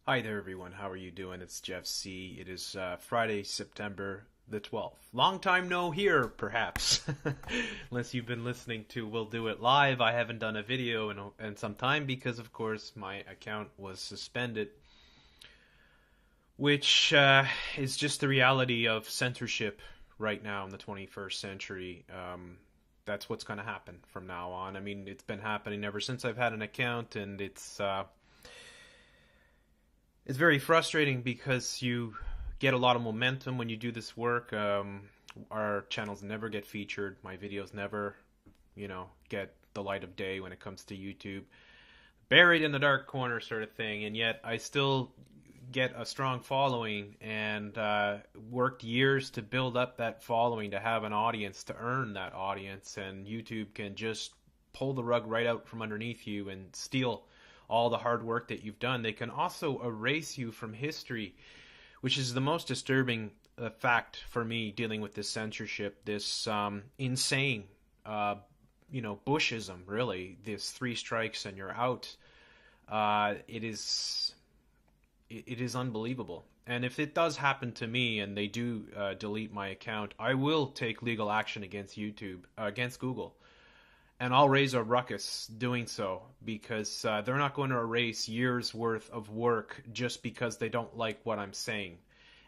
Hi there, everyone. How are you doing? It's Jeff C. It is Friday, September the 12th. Long time no here, perhaps. Unless you've been listening to We'll Do It Live. I haven't done a video in some time because, of course, my account was suspended, which is just the reality of censorship right now in the 21st century. That's what's going to happen from now on. I mean, it's been happening ever since I've had an account, and it's very frustrating because you get a lot of momentum when you do this work. Our channels never get featured. My videos never, get the light of day when it comes to YouTube. Buried in the dark corner sort of thing. And yet I still get a strong following and worked years to build up that following, to have an audience, to earn that audience. And YouTube can just pull the rug right out from underneath you and steal all the hard work that you've done. They can also erase you from history, which is the most disturbing fact for me dealing with this censorship, this insane, Bushism, really, this 3 strikes and you're out. It is unbelievable. And if it does happen to me and they do delete my account, I will take legal action against against Google. And I'll raise a ruckus doing so, because they're not going to erase years worth of work just because they don't like what I'm saying.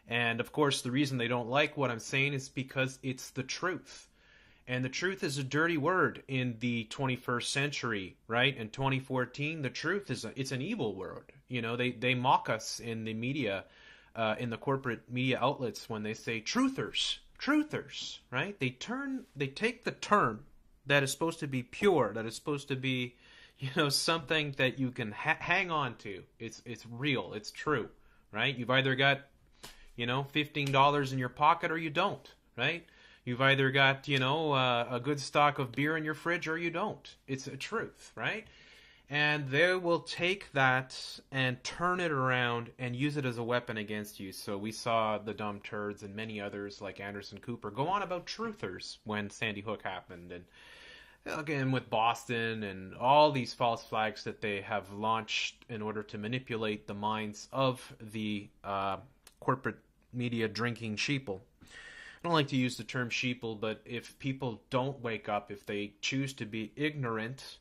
And of course, the reason they don't like what I'm saying is because it's the truth. And the truth is a dirty word in the 21st century, right? In 2014, the truth it's an evil word. They mock us in the media, in the corporate media outlets when they say truthers, right? They take the term that is supposed to be pure, that is supposed to be, something that you can hang on to. It's real, it's true, right? You've either got, $15 in your pocket or you don't, right? You've either got, a good stock of beer in your fridge or you don't. It's a truth, right? And they will take that and turn it around and use it as a weapon against you. So we saw the Dumb Turds and many others like Anderson Cooper go on about truthers when Sandy Hook happened. And again, with Boston and all these false flags that they have launched in order to manipulate the minds of the corporate media drinking sheeple. I don't like to use the term sheeple, but if people don't wake up, if they choose to be ignorant,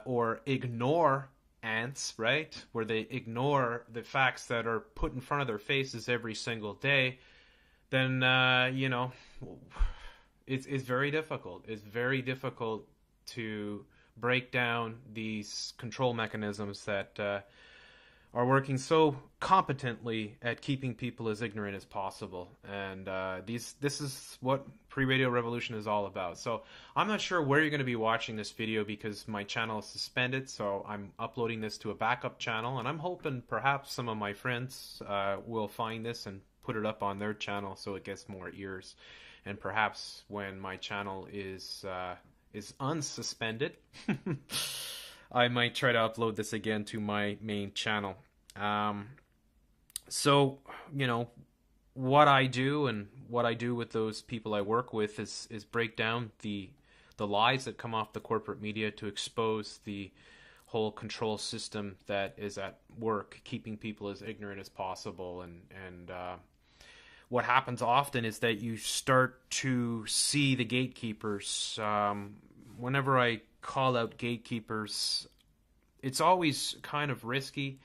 or ignore ants, right? Where they ignore the facts that are put in front of their faces every single day, then, it's very difficult. It's very difficult to break down these control mechanisms that are working so competently at keeping people as ignorant as possible. And this is what Pre-Radio Revolution is all about. So I'm not sure where you're going to be watching this video because my channel is suspended, so I'm uploading this to a backup channel, and I'm hoping perhaps some of my friends will find this and put it up on their channel so it gets more ears. And perhaps when my channel is unsuspended, I might try to upload this again to my main channel. So, what I do and what I do with those people I work with is break down the lies that come off the corporate media to expose the whole control system that is at work, keeping people as ignorant as possible. And what happens often is that you start to see the gatekeepers. Whenever I call out gatekeepers, it's always kind of risky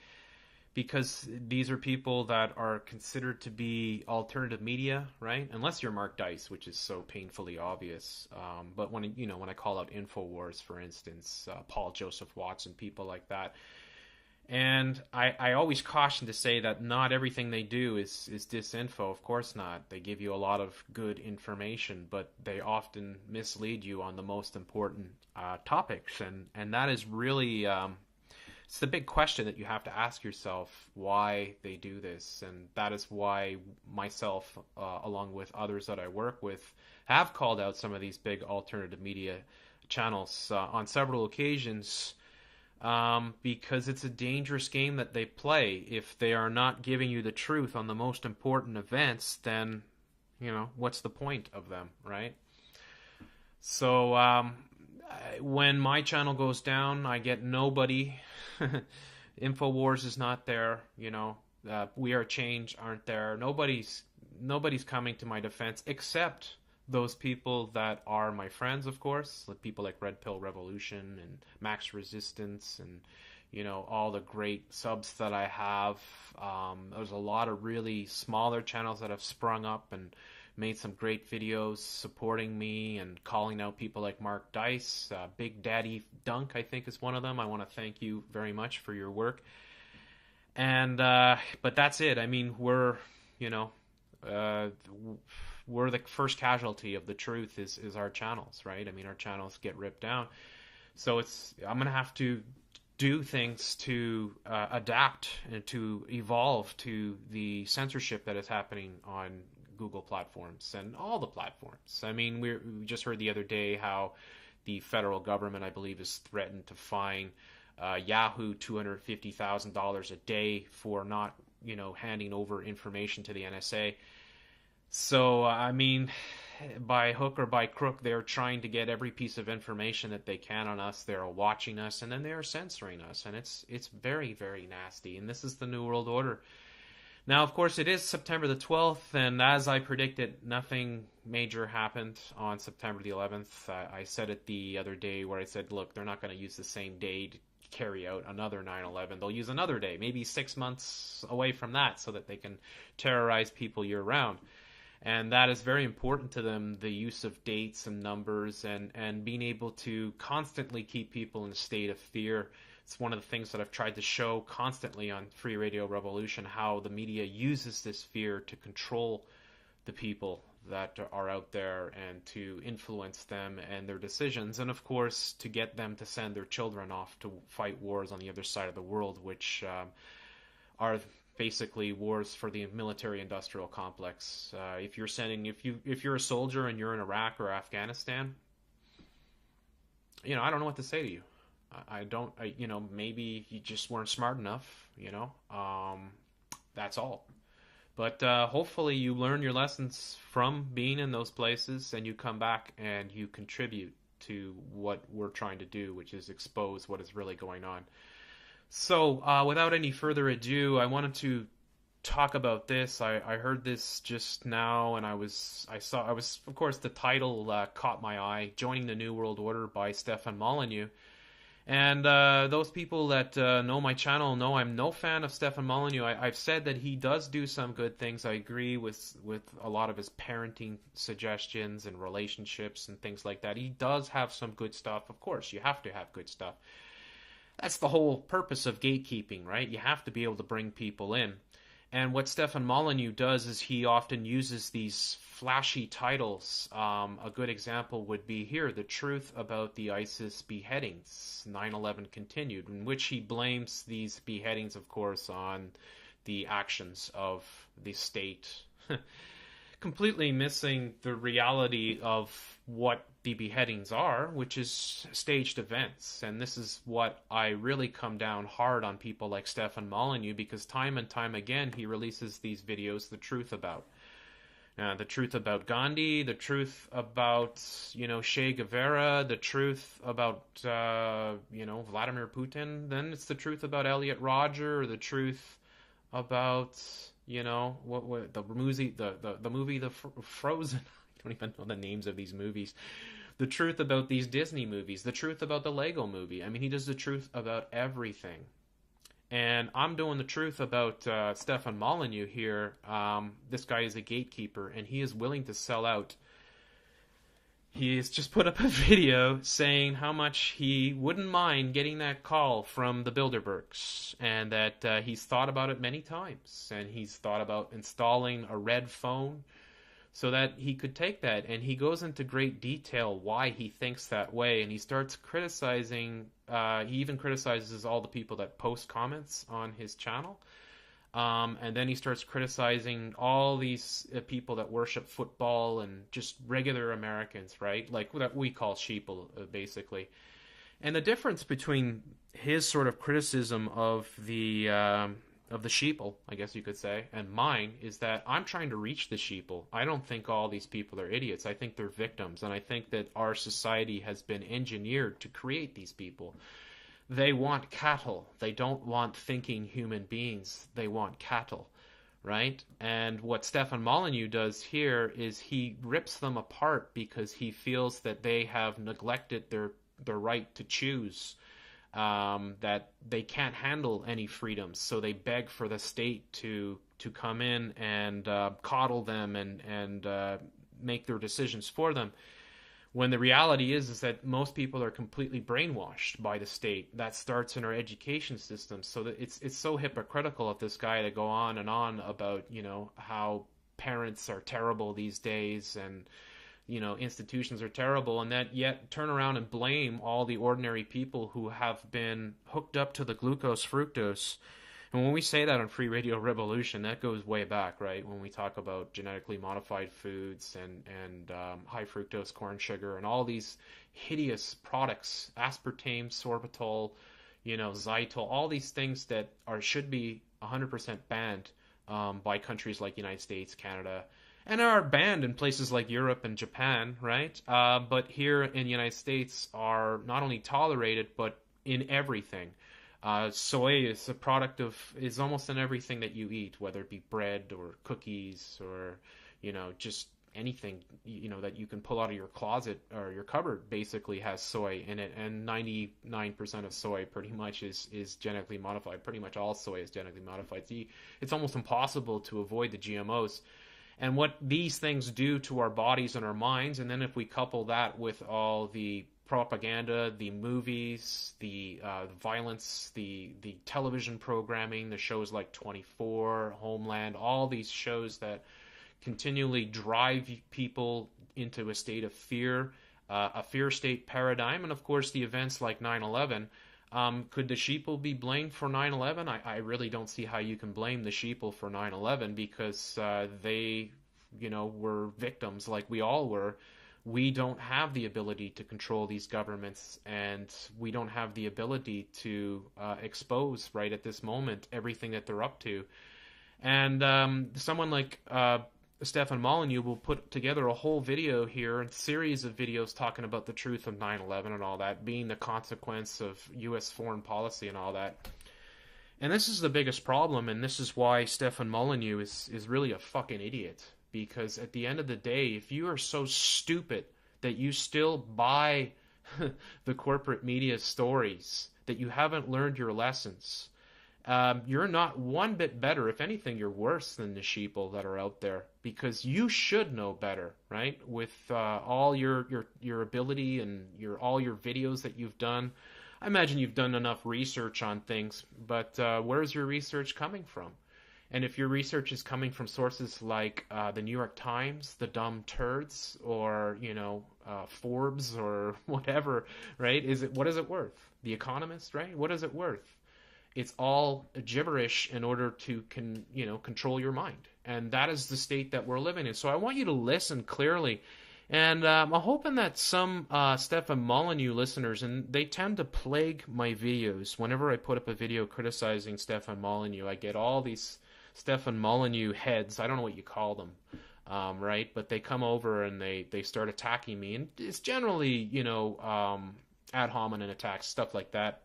because these are people that are considered to be alternative media, right? Unless you're Mark Dice, which is so painfully obvious. But when I call out InfoWars, for instance, Paul Joseph Watson, people like that. And I always caution to say that not everything they do is disinfo. Of course not. They give you a lot of good information, but they often mislead you on the most important topics. And that is really, it's the big question that you have to ask yourself, why they do this. And that is why myself, along with others that I work with, have called out some of these big alternative media channels on several occasions. Because it's a dangerous game that they play. If they are not giving you the truth on the most important events, then, what's the point of them, right? So, when my channel goes down, I get nobody InfoWars is not there. You know, We Are Change aren't there. Nobody's coming to my defense except those people that are my friends, of course, like people like Red Pill Revolution and Max Resistance and, you know, all the great subs that I have. There's a lot of really smaller channels that have sprung up and made some great videos supporting me and calling out people like Mark Dice. Big Daddy Dunk, I think, is one of them. I want to thank you very much for your work. And but that's it. I mean, we're the first casualty of the truth is our channels, right? I mean, our channels get ripped down. So I'm going to have to do things to adapt and to evolve to the censorship that is happening on Google platforms and all the platforms. I mean, we just heard the other day how the federal government, I believe, is threatened to fine Yahoo $250,000 a day for not, handing over information to the NSA. So, I mean, by hook or by crook, they're trying to get every piece of information that they can on us. They're watching us, and then they are censoring us, and it's very, very nasty. And this is the New World Order. Now, of course, it is September the 12th, and as I predicted, nothing major happened on September the 11th. I said it the other day where I said, look, they're not going to use the same day to carry out another 9/11. They'll use another day, maybe 6 months away from that, so that they can terrorize people year-round. And that is very important to them, the use of dates and numbers and being able to constantly keep people in a state of fear. It's one of the things that I've tried to show constantly on Free Radio Revolution, how the media uses this fear to control the people that are out there and to influence them and their decisions, and of course to get them to send their children off to fight wars on the other side of the world, which are basically wars for the military-industrial complex. If you're a soldier and you're in Iraq or Afghanistan, I don't know what to say to you. Maybe you just weren't smart enough. That's all. But hopefully you learn your lessons from being in those places, and you come back and you contribute to what we're trying to do, which is expose what is really going on. So, without any further ado, I wanted to talk about this. I heard this just now, and of course, the title caught my eye, Joining the New World Order by Stefan Molyneux. And those people that know my channel know I'm no fan of Stefan Molyneux. I've said that he does do some good things. I agree with a lot of his parenting suggestions and relationships and things like that. He does have some good stuff. Of course, you have to have good stuff. That's the whole purpose of gatekeeping, right? You have to be able to bring people in. And what Stefan Molyneux does is he often uses these flashy titles. A good example would be here, The Truth About the ISIS Beheadings, 9/11 Continued, in which he blames these beheadings, of course, on the actions of the state. Completely missing the reality of what the beheadings are, which is staged events. And this is what I really come down hard on people like Stefan Molyneux, because time and time again he releases these videos, the truth about. The truth about Gandhi, the truth about, Che Guevara, the truth about, Vladimir Putin. Then it's the truth about Elliot Rodger, or the truth about, what the movie, the Frozen. I don't even know the names of these movies. The truth about these Disney movies. The truth about the Lego movie. I mean, he does the truth about everything. And I'm doing the truth about Stefan Molyneux here. This guy is a gatekeeper, and he is willing to sell out. He has just put up a video saying how much he wouldn't mind getting that call from the Bilderbergs, and that he's thought about it many times, and he's thought about installing a red phone so that he could take that. And he goes into great detail why he thinks that way, and he starts criticizing, he even criticizes all the people that post comments on his channel. And then he starts criticizing all these people that worship football and just regular Americans, right? Like that we call sheeple, basically. And the difference between his sort of criticism of the sheeple, I guess you could say, and mine is that I'm trying to reach the sheeple. I don't think all these people are idiots. I think they're victims, and I think that our society has been engineered to create these people. they want cattle. They don't want thinking human beings. They want cattle, right? And what Stefan Molyneux does here is he rips them apart because he feels that they have neglected their right to choose, that they can't handle any freedoms, so they beg for the state to come in and coddle them and make their decisions for them. When the reality is that most people are completely brainwashed by the state. That starts in our education system. So that it's so hypocritical of this guy to go on and on about, you know, how parents are terrible these days and, you know, institutions are terrible, and that yet turn around and blame all the ordinary people who have been hooked up to the glucose fructose. And when we say that on Free Radio Revolution, that goes way back, right? When we talk about genetically modified foods and high fructose corn sugar and all these hideous products, aspartame, sorbitol, you know, xylitol, all these things that should be 100% banned by countries like United States, Canada, and are banned in places like Europe and Japan, right? But here in the United States are not only tolerated, but in everything. Soy is a product is almost in everything that you eat, whether it be bread or cookies or, you know, just anything, you know, that you can pull out of your closet or your cupboard basically has soy in it. And 99% of soy pretty much is genetically modified. Pretty much all soy is genetically modified. It's almost impossible to avoid the GMOs. And what these things do to our bodies and our minds, and then if we couple that with all the propaganda, the movies, the violence, the television programming, the shows like 24, Homeland, all these shows that continually drive people into a state of fear, a fear state paradigm, and of course the events like 9/11. Could the sheeple be blamed for 9/11? I really don't see how you can blame the sheeple for 9/11 because they, you know, were victims like we all were. We don't have the ability to control these governments, and we don't have the ability to expose right at this moment everything that they're up to. And someone like Stefan Molyneux will put together a whole video here, a series of videos talking about the truth of 9/11 and all that, being the consequence of U.S. foreign policy and all that. And this is the biggest problem, and this is why Stefan Molyneux is really a fucking idiot. Because at the end of the day, if you are so stupid that you still buy the corporate media stories, that you haven't learned your lessons, you're not one bit better. If anything, you're worse than the sheeple that are out there, because you should know better, right? With all your ability and all your videos that you've done. I imagine you've done enough research on things, but where's your research coming from? And if your research is coming from sources like the New York Times, the dumb turds, or, you know, Forbes or whatever, right? What is it worth? The Economist, right? What is it worth? It's all gibberish in order to control your mind. And that is the state that we're living in. So I want you to listen clearly. And I'm hoping that some Stefan Molyneux listeners, and they tend to plague my videos. Whenever I put up a video criticizing Stefan Molyneux, I get all these Stefan Molyneux heads. I don't know what you call them, right? But they come over and they start attacking me. And it's generally, you know, ad hominem attacks, stuff like that.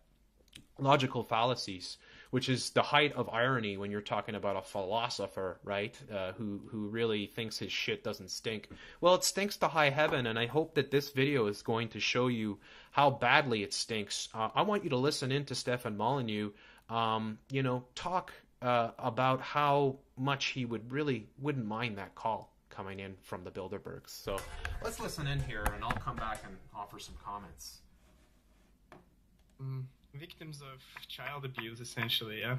Logical fallacies, which is the height of irony when you're talking about a philosopher, right? Who really thinks his shit doesn't stink. Well, it stinks to high heaven, and I hope that this video is going to show you how badly it stinks. I want you to listen in to Stefan Molyneux, you know, talk about how much he wouldn't mind that call coming in from the Bilderbergs. So let's listen in here, and I'll come back and offer some comments. Victims of child abuse, essentially, yeah.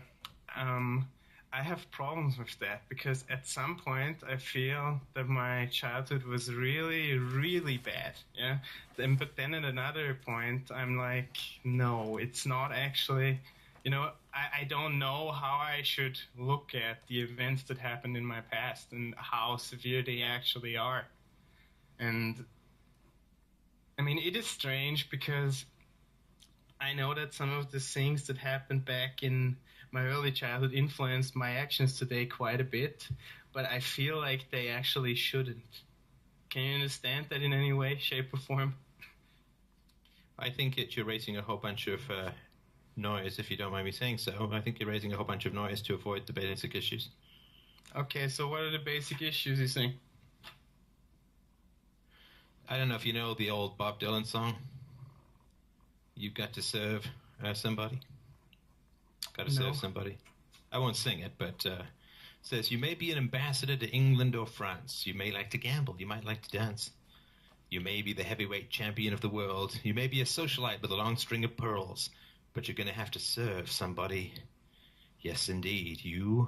I have problems with that because at some point I feel that my childhood was really, really bad, yeah. But then at another point I'm like, no, it's not actually, you know, I don't know how I should look at the events that happened in my past and how severe they actually are. And I mean, it is strange because I know that some of the things that happened back in my early childhood influenced my actions today quite a bit, but I feel like they actually shouldn't. Can you understand that in any way, shape, or form? I think that you're raising a whole bunch of noise, if you don't mind me saying so. I think you're raising a whole bunch of noise to avoid the basic issues. Okay, so what are the basic issues you think? I don't know if you know the old Bob Dylan song. You've got to serve somebody. Got to serve somebody. I won't sing it, but it says, you may be an ambassador to England or France. You may like to gamble. You might like to dance. You may be the heavyweight champion of the world. You may be a socialite with a long string of pearls. But you're going to have to serve somebody. Yes, indeed. You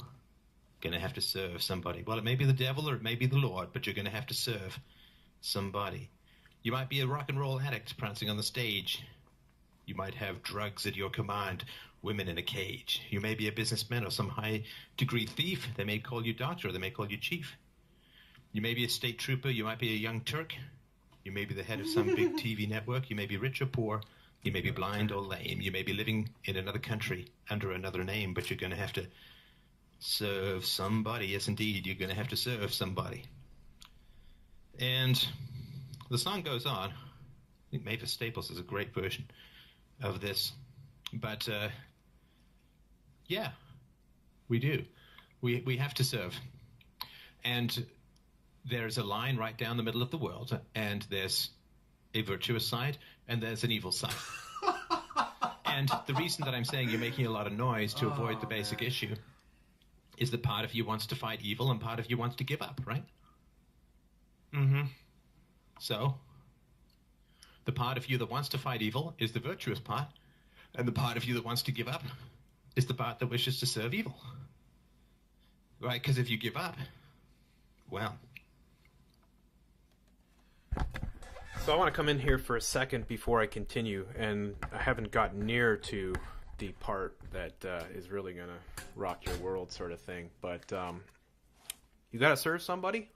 going to have to serve somebody. Well, it may be the devil or it may be the Lord, but you're going to have to serve somebody. You might be a rock and roll addict prancing on the stage. You might have drugs at your command, women in a cage. You may be a businessman or some high-degree thief. They may call you doctor or they may call you chief. You may be a state trooper. You might be a young Turk. You may be the head of some big TV network. You may be rich or poor. You may be blind or lame. You may be living in another country under another name, but you're going to have to serve somebody. Yes, indeed, you're going to have to serve somebody. And the song goes on. I think Mavis Staples is a great version of this. But, yeah, we do. We have to serve. And there's a line right down the middle of the world, and there's a virtuous side, and there's an evil side. And the reason that I'm saying you're making a lot of noise to avoid the basic issue is that part of you wants to fight evil and part of you wants to give up, right? Mm-hmm. So, the part of you that wants to fight evil is the virtuous part, and the part of you that wants to give up is the part that wishes to serve evil. Right? Because if you give up, well... So I want to come in here for a second before I continue, and I haven't gotten near to the part that is really going to rock your world sort of thing, but you got to serve somebody.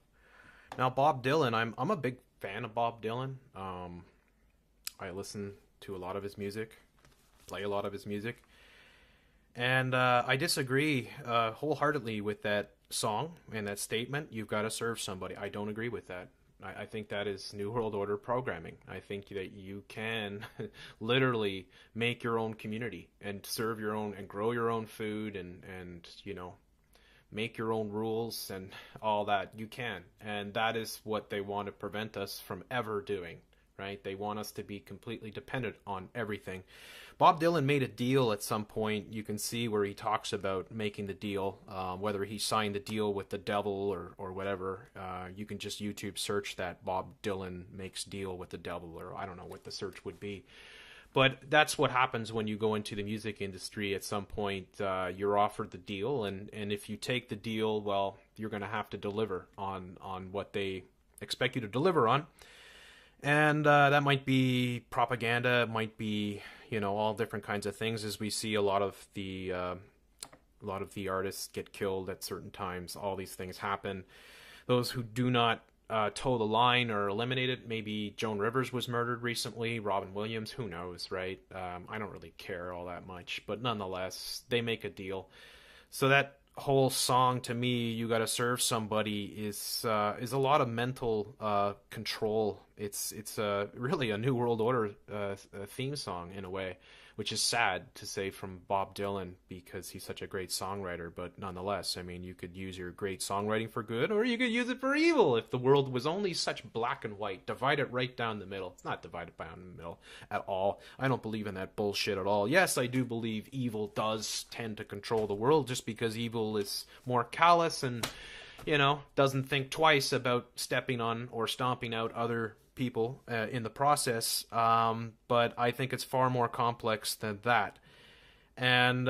Now, Bob Dylan, I'm a big fan of Bob Dylan. I listen to a lot of his music, play a lot of his music, and I disagree wholeheartedly with that song and that statement, you've got to serve somebody. I don't agree with that. I think that is New World Order programming. I think that you can literally make your own community and serve your own and grow your own food and you know, make your own rules and all that. You can. And that is what they want to prevent us from ever doing, right? They want us to be completely dependent on everything. Bob Dylan made a deal at some point. You can see where he talks about making the deal, whether he signed the deal with the devil or whatever. You can just YouTube search that Bob Dylan makes deal with the devil, or I don't know what the search would be. But that's what happens when you go into the music industry. At some point, you're offered the deal, and if you take the deal, well, you're going to have to deliver on what they expect you to deliver on. And that might be propaganda, it might be, you know, all different kinds of things, as we see a lot of the artists get killed at certain times. All these things happen. Those who do not toe the line are eliminated. Maybe Joan Rivers was murdered recently, Robin Williams, who knows, right? I don't really care all that much, but nonetheless, they make a deal. So that whole song, to me, you got to serve somebody, is a lot of mental control. It's really a New World Order theme song in a way, which is sad to say from Bob Dylan because he's such a great songwriter. But nonetheless, I mean, you could use your great songwriting for good, or you could use it for evil. If the world was only such black and white, divide it right down the middle. It's not divided down the middle at all. I don't believe in that bullshit at all. Yes, I do believe evil does tend to control the world, just because evil is more callous and, you know, doesn't think twice about stepping on or stomping out other people in the process. But I think it's far more complex than that. And,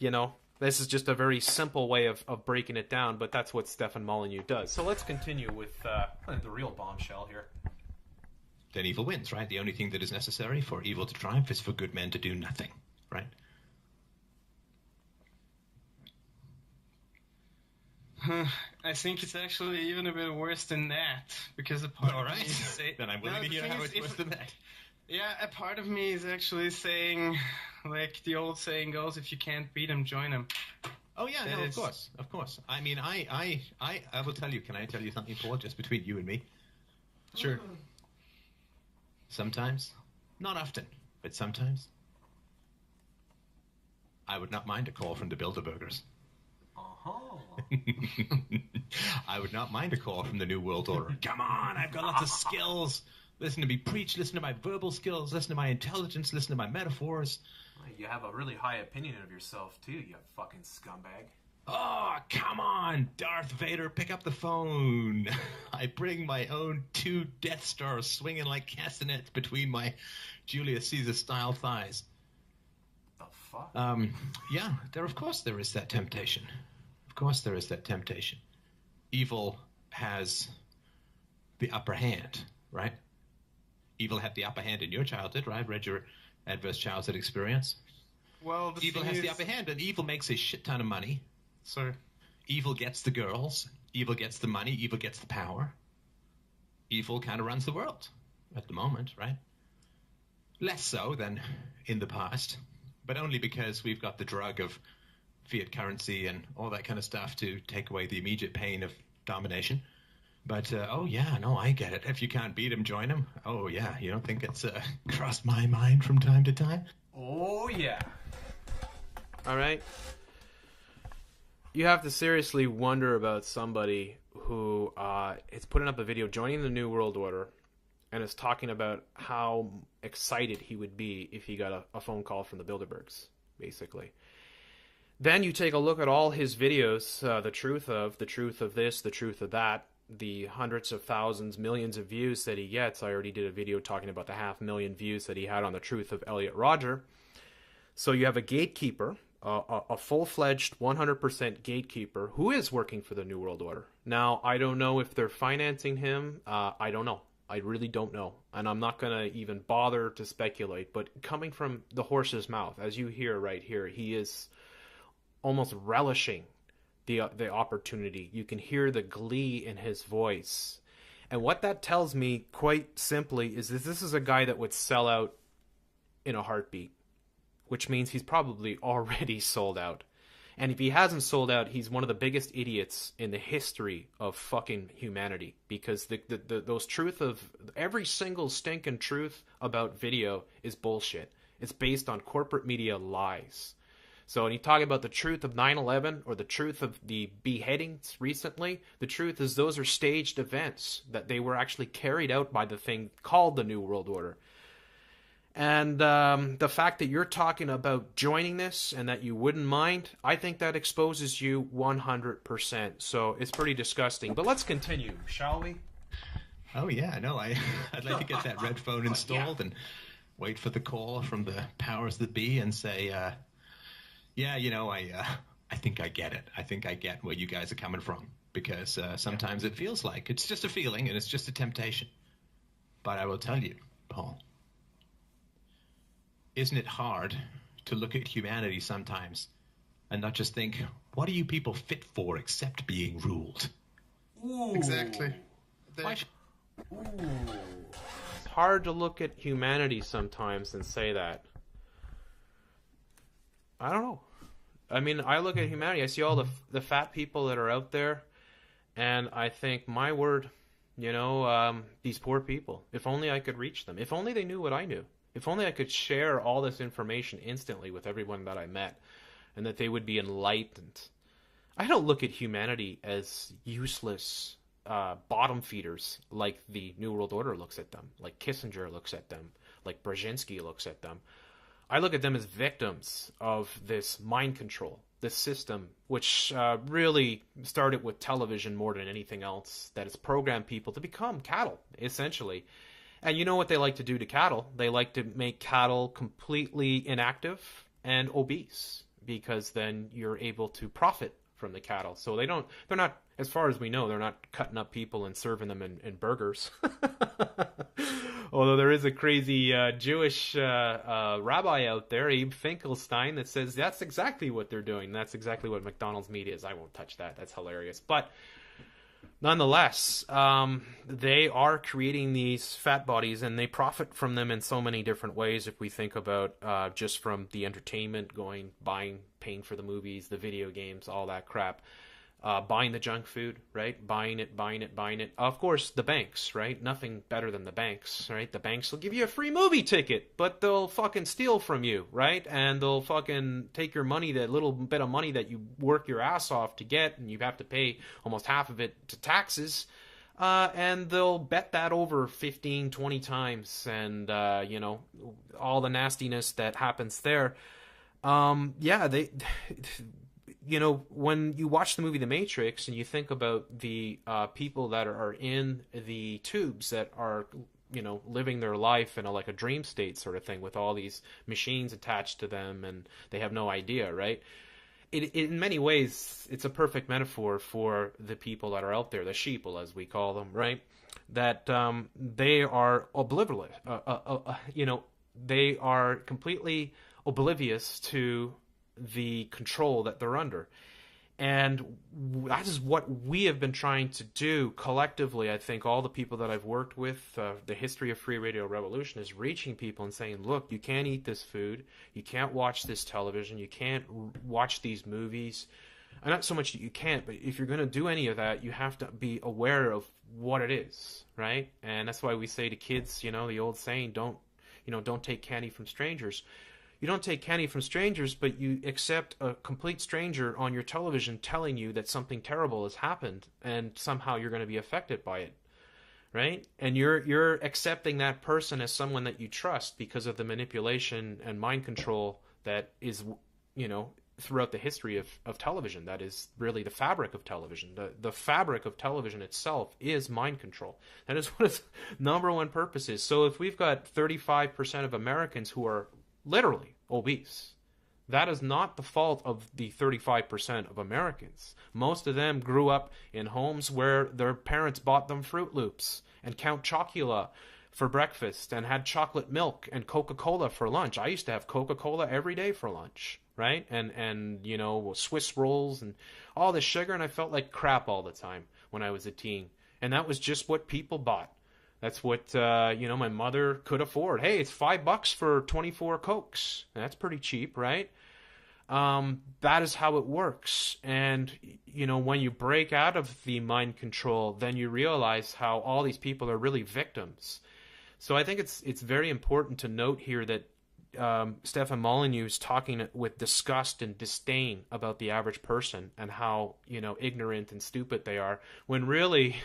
you know, this is just a very simple way of breaking it down, but that's what Stefan Molyneux does. So let's continue with the real bombshell here. Then evil wins, right? The only thing that is necessary for evil to triumph is for good men to do nothing, right? I think it's actually even a bit worse than that, because a part All of right. me is Then I'm willing to hear how it's worse than that. Yeah, a part of me is actually saying, like the old saying goes, if you can't beat them, join them. Oh yeah, no, of course. I mean, I will tell you. Can I tell you something, Paul? Just between you and me. Sure. Sometimes, not often, but sometimes, I would not mind a call from the Bilderbergers. I would not mind a call from the New World Order. Come on, I've got lots of skills. Listen to me preach, listen to my verbal skills, listen to my intelligence, listen to my metaphors. You have a really high opinion of yourself, too, you fucking scumbag. Oh, come on, Darth Vader, pick up the phone. I bring my own 2 Death Stars swinging like castanets between my Julius Caesar-style thighs. The fuck? Yeah, of course there is that temptation. Of course there is that temptation. Evil has the upper hand, right? Evil had the upper hand in your childhood, right? Read your adverse childhood experience. Well, evil has the upper hand, and evil makes a shit ton of money. Sorry. Evil gets the girls. Evil gets the money. Evil gets the power. Evil kind of runs the world at the moment, right? Less so than in the past, but only because we've got the drug of fiat currency and all that kind of stuff to take away the immediate pain of domination. But, oh yeah, no, I get it. If you can't beat him, join him. Oh yeah, you don't think it's crossed my mind from time to time? Oh yeah. All right. You have to seriously wonder about somebody who is putting up a video joining the New World Order and is talking about how excited he would be if he got a phone call from the Bilderbergs, basically. Then you take a look at all his videos, the truth of this, the truth of that, the hundreds of thousands, millions of views that he gets. I already did a video talking about the 500,000 views that he had on the truth of Elliot Rodger. So you have a gatekeeper, a full-fledged 100% gatekeeper who is working for the New World Order. Now, I don't know if they're financing him. I don't know. I really don't know. And I'm not going to even bother to speculate. But coming from the horse's mouth, as you hear right here, he is almost relishing the opportunity. You can hear the glee in his voice. And what that tells me, quite simply, is that this is a guy that would sell out in a heartbeat, which means he's probably already sold out. And if he hasn't sold out, he's one of the biggest idiots in the history of fucking humanity, because those truth of every single stinking truth about video is bullshit. It's based on corporate media lies. So when you talk about the truth of 9/11 or the truth of the beheadings recently, the truth is those are staged events, that they were actually carried out by the thing called the New World Order. And the fact that you're talking about joining this and that you wouldn't mind, I think that exposes you 100%. So it's pretty disgusting. But let's continue, shall we? Oh, yeah, no, I'd like to get that red phone installed and wait for the call from the powers that be and say, yeah, you know, I think I get it. I think I get where you guys are coming from. Because sometimes it feels like it's just a feeling and it's just a temptation. But I will tell you, Paul, isn't it hard to look at humanity sometimes and not just think, what are you people fit for except being ruled? Ooh. Exactly. Ooh. It's hard to look at humanity sometimes and say that. I don't know. I mean, I look at humanity, I see all the fat people that are out there, and I think, my word, you know, these poor people, if only I could reach them. If only they knew what I knew. If only I could share all this information instantly with everyone that I met, and that they would be enlightened. I don't look at humanity as useless bottom feeders like the New World Order looks at them, like Kissinger looks at them, like Brzezinski looks at them. I look at them as victims of this mind control, this system, which really started with television more than anything else, that has programmed people to become cattle, essentially. And you know what they like to do to cattle? They like to make cattle completely inactive and obese, because then you're able to profit from the cattle. So they're not, as far as we know, they're not cutting up people and serving them in burgers. Although there is a crazy Jewish rabbi out there, Abe Finkelstein, that says that's exactly what they're doing. That's exactly what McDonald's meat is. I won't touch that. That's hilarious. But nonetheless, they are creating these fat bodies, and they profit from them in so many different ways. If we think about just from the entertainment, paying for the movies, the video games, all that crap. buying the junk food, right? Buying it. Of course, the banks, right? Nothing better than the banks, right? The banks will give you a free movie ticket, but they'll fucking steal from you, right? And they'll fucking take your money, that little bit of money that you work your ass off to get, and you have to pay almost half of it to taxes. And they'll bet that over 15, 20 times, and, all the nastiness that happens there. When you watch the movie The Matrix and you think about the people that are in the tubes that are, living their life in like a dream state sort of thing with all these machines attached to them and they have no idea, right? In many ways, it's a perfect metaphor for the people that are out there, the sheeple, as we call them, right? That they are oblivious, they are completely oblivious to the control that they're under. And that is what we have been trying to do collectively. I think all the people that I've worked with, the history of Free Radio Revolution is reaching people and saying, look, you can't eat this food, you can't watch this television, you can't watch these movies. And not so much that you can't, but if you're going to do any of that, you have to be aware of what it is, right? And that's why we say to kids, the old saying, don't take candy from strangers. You don't take candy from strangers, but you accept a complete stranger on your television telling you that something terrible has happened, and somehow you're going to be affected by it, right? And you're accepting that person as someone that you trust because of the manipulation and mind control that is, throughout the history of television. That is really the fabric of television. The fabric of television itself is mind control. That is what its number one purpose is. So if we've got 35% of Americans who are literally obese, that is not the fault of the 35% of Americans. Most of them grew up in homes where their parents bought them Fruit Loops and Count Chocula for breakfast and had chocolate milk and Coca-Cola for lunch. I used to have Coca-Cola every day for lunch, right? And Swiss rolls and all this sugar, and I felt like crap all the time when I was a teen. And that was just what people bought. That's what, my mother could afford. Hey, it's $5 for 24 Cokes. That's pretty cheap, right? That is how it works. And, when you break out of the mind control, then you realize how all these people are really victims. So I think it's very important to note here that Stefan Molyneux is talking with disgust and disdain about the average person and how, ignorant and stupid they are, when really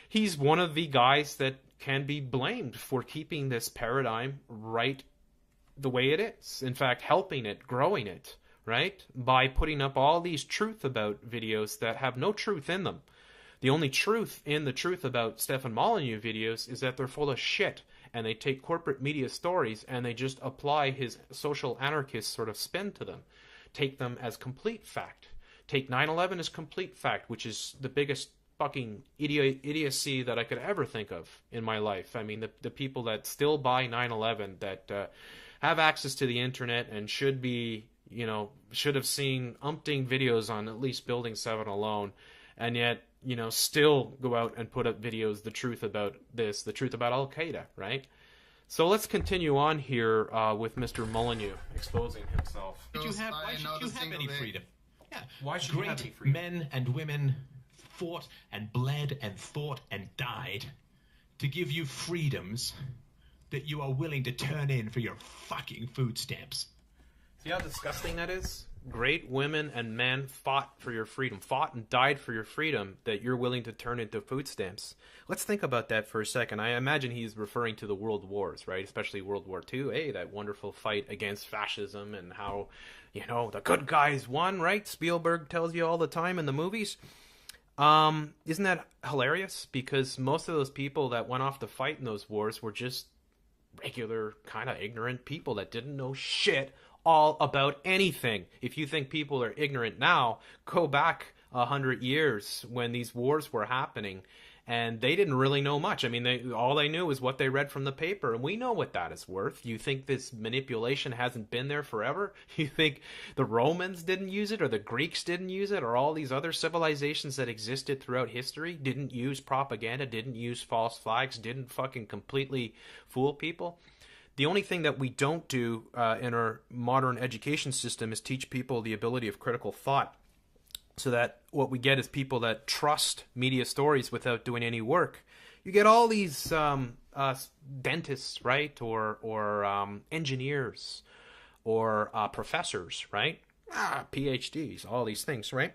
he's one of the guys that can be blamed for keeping this paradigm right the way it is. In fact, helping it, growing it, right? By putting up all these truth about videos that have no truth in them. The only truth in the truth about Stefan Molyneux videos is that they're full of shit. And they take corporate media stories and they just apply his social anarchist sort of spin to them. Take them as complete fact. Take 9/11 as complete fact, which is the biggest fucking idiocy that I could ever think of in my life. I mean, the people that still buy 9/11, that have access to the internet and should have seen umpteen videos on at least Building 7 alone, and yet, still go out and put up videos, the truth about this, the truth about Al-Qaeda, right? So let's continue on here with Mr. Molyneux exposing himself. Why should you have any freedom? Yeah. Why should you have any freedom? Men and women fought and bled and thought and died to give you freedoms that you are willing to turn in for your fucking food stamps. See how disgusting that is? Great women and men fought for your freedom, fought and died for your freedom that you're willing to turn into food stamps. Let's think about that for a second. I imagine he's referring to the world wars, right? Especially World War II. Hey, that wonderful fight against fascism and how, the good guys won, right? Spielberg tells you all the time in the movies. Isn't that hilarious? Because most of those people that went off to fight in those wars were just regular, kind of ignorant people that didn't know shit all about anything. If you think people are ignorant now, go back 100 years when these wars were happening, and they didn't really know much. I mean, all they knew was what they read from the paper, and we know what that is worth. You think this manipulation hasn't been there forever? You think the Romans didn't use it, or the Greeks didn't use it, or all these other civilizations that existed throughout history didn't use propaganda, didn't use false flags, didn't fucking completely fool people? The only thing that we don't do in our modern education system is teach people the ability of critical thought. So that what we get is people that trust media stories without doing any work. You get all these dentists, right, or engineers, or professors, right, PhDs, all these things, right?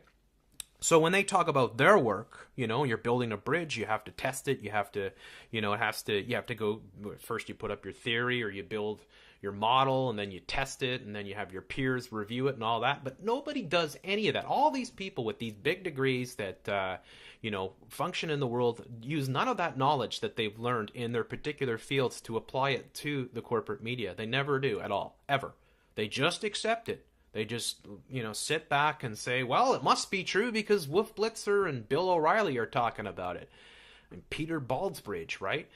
So when they talk about their work, you're building a bridge, you have to test it, you have to, you have to go, first you put up your theory, or you build your model, and then you test it, and then you have your peers review it and all that. But nobody does any of that. All these people with these big degrees that, function in the world use none of that knowledge that they've learned in their particular fields to apply it to the corporate media. They never do at all, ever. They just accept it. They just, sit back and say, well, it must be true because Wolf Blitzer and Bill O'Reilly are talking about it. And Peter Baldbridge, right?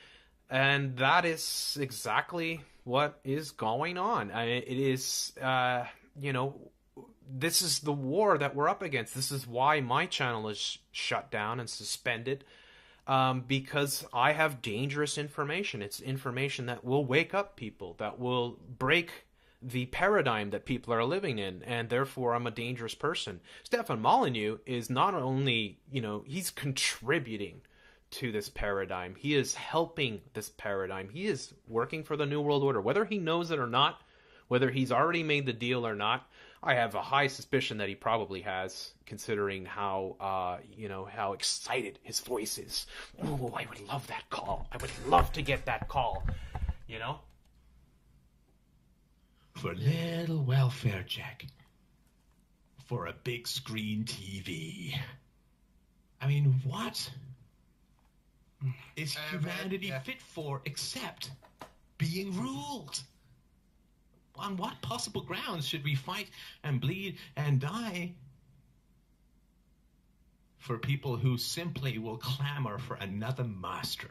And that is exactly what is going on. It is, this is the war that we're up against. This is why my channel is shut down and suspended, because I have dangerous information. It's information that will wake up people, that will break the paradigm that people are living in, and therefore I'm a dangerous person. Stefan Molyneux is not only, he's contributing to this paradigm. He is helping this paradigm. He is working for the New World Order. Whether he knows it or not, whether he's already made the deal or not, I have a high suspicion that he probably has, considering how, how excited his voice is. Oh, I would love that call. I would love to get that call, For a little welfare check. For a big screen TV. I mean, what is humanity fit for except being ruled? On what possible grounds should we fight and bleed and die for people who simply will clamor for another master?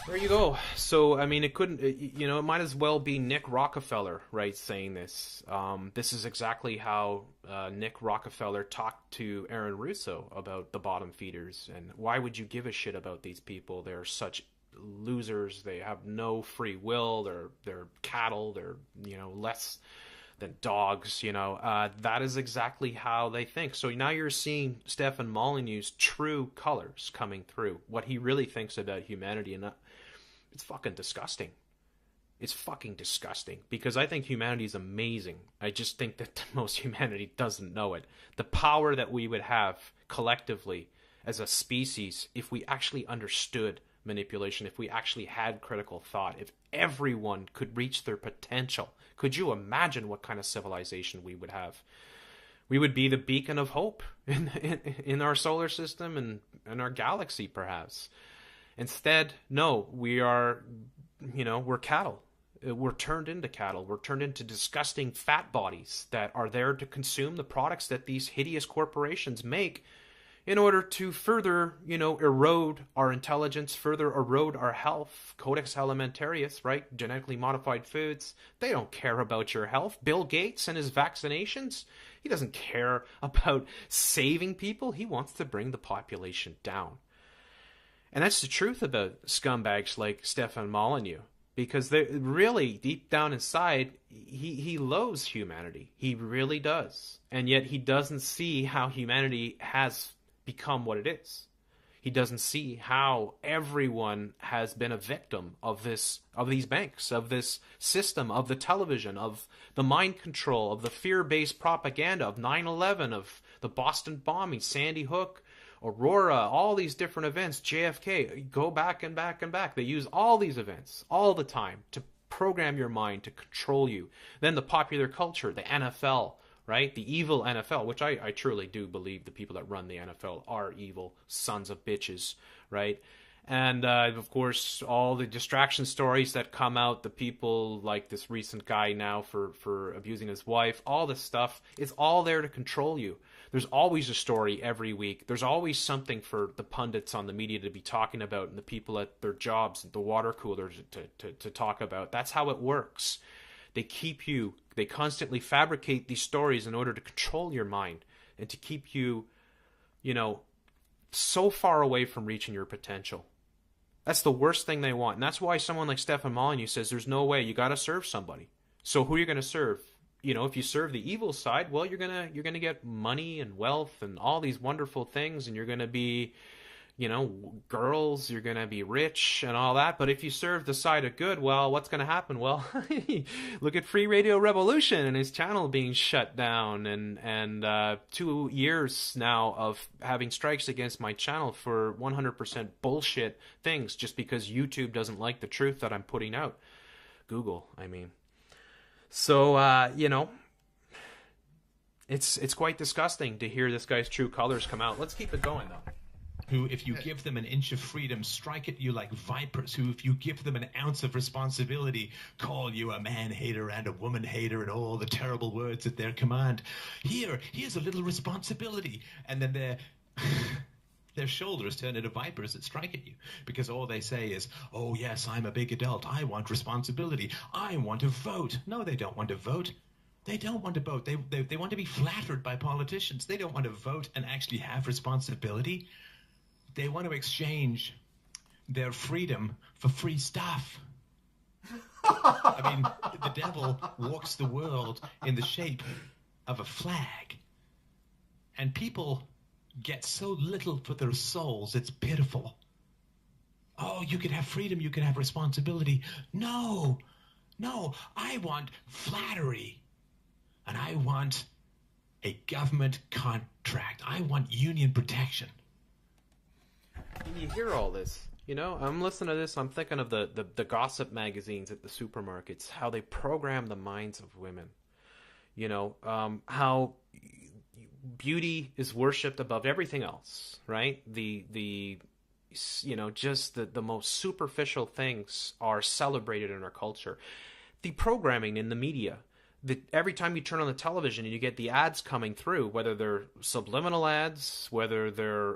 There you go. So, I mean, it might as well be Nick Rockefeller, right, saying this. This is exactly how Nick Rockefeller talked to Aaron Russo about the bottom feeders. And why would you give a shit about these people? They're such losers. They have no free will. They're cattle. They're, less than dogs, that is exactly how they think. So now you're seeing Stefan Molyneux's true colors coming through, what he really thinks about humanity. And it's fucking disgusting. It's fucking disgusting, because I think humanity is amazing. I just think that most humanity doesn't know it. The power that we would have collectively as a species if we actually understood manipulation, if we actually had critical thought, if everyone could reach their potential. Could you imagine what kind of civilization we would have? We would be the beacon of hope in our solar system and in our galaxy, perhaps. Instead, no, we are, we're cattle. We're turned into cattle. We're turned into disgusting fat bodies that are there to consume the products that these hideous corporations make in order to further, erode our intelligence, further erode our health. Codex Alimentarius, right? Genetically modified foods. They don't care about your health. Bill Gates and his vaccinations, he doesn't care about saving people. He wants to bring the population down. And that's the truth about scumbags like Stefan Molyneux. Because they really, deep down inside, he loathes humanity. He really does. And yet he doesn't see how humanity has become what it is. He doesn't see how everyone has been a victim of these banks, of this system, of the television, of the mind control, of the fear-based propaganda, of 9/11, of the Boston bombing, Sandy Hook, Aurora, all these different events, JFK, go back and back and back. They use all these events all the time to program your mind, to control you. Then the popular culture, the NFL, right? The evil NFL, which I truly do believe the people that run the NFL are evil sons of bitches, right? And, of course, all the distraction stories that come out, the people like this recent guy now for abusing his wife, all this stuff is all there to control you. There's always a story every week. There's always something for the pundits on the media to be talking about and the people at their jobs, at the water coolers to talk about. That's how it works. They constantly fabricate these stories in order to control your mind and to keep you, so far away from reaching your potential. That's the worst thing they want. And that's why someone like Stefan Molyneux says there's no way. You got to serve somebody. So who are you going to serve? if you serve the evil side, well, you're gonna get money and wealth and all these wonderful things, and you're gonna be, girls, you're gonna be rich and all that. But if you serve the side of good, well, what's gonna happen? Well, look at Free Radio Revolution and his channel being shut down, and 2 years now of having strikes against my channel for 100% bullshit things, just because YouTube doesn't like the truth that I'm putting out. Google, I mean. So, it's quite disgusting to hear this guy's true colors come out. Let's keep it going, though. Who, if you give them an inch of freedom, strike at you like vipers. Who, if you give them an ounce of responsibility, call you a man-hater and a woman-hater and all the terrible words at their command. Here's a little responsibility. And then their shoulders turn into vipers that strike at you, because all they say is, oh, yes, I'm a big adult. I want responsibility. I want to vote. No, they don't want to vote. They don't want to vote. They want to be flattered by politicians. They don't want to vote and actually have responsibility. They want to exchange their freedom for free stuff. I mean, the devil walks the world in the shape of a flag. And people get so little for their souls, it's pitiful. Oh, you could have freedom, you could have responsibility. No, I want flattery. And I want a government contract. I want union protection. And you hear all this, I'm listening to this, I'm thinking of the gossip magazines at the supermarkets, how they program the minds of women. How beauty is worshipped above everything else, right? Just the most superficial things are celebrated in our culture. The programming in the media, every time you turn on the television and you get the ads coming through, whether they're subliminal ads, whether they're,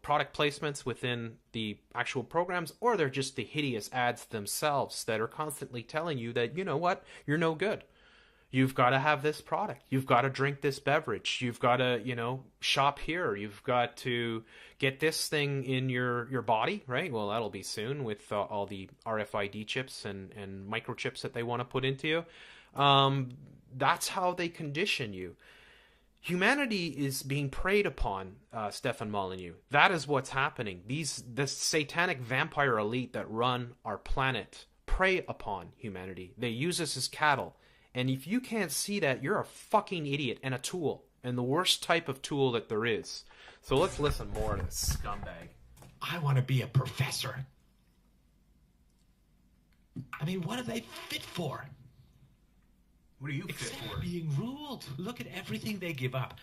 product placements within the actual programs, or they're just the hideous ads themselves that are constantly telling you that, you're no good. You've got to have this product. You've got to drink this beverage. You've got to, shop here. You've got to get this thing in your body, right? Well, that'll be soon with all the RFID chips and microchips that they want to put into you. That's how they condition you. Humanity is being preyed upon, Stefan Molyneux. That is what's happening. This satanic vampire elite that run our planet prey upon humanity. They use us as cattle. And if you can't see that, you're a fucking idiot and a tool. And the worst type of tool that there is. So let's listen more to this scumbag. I want to be a professor. I mean, what are they fit for? What are you fit for? Being ruled. Look at everything they give up.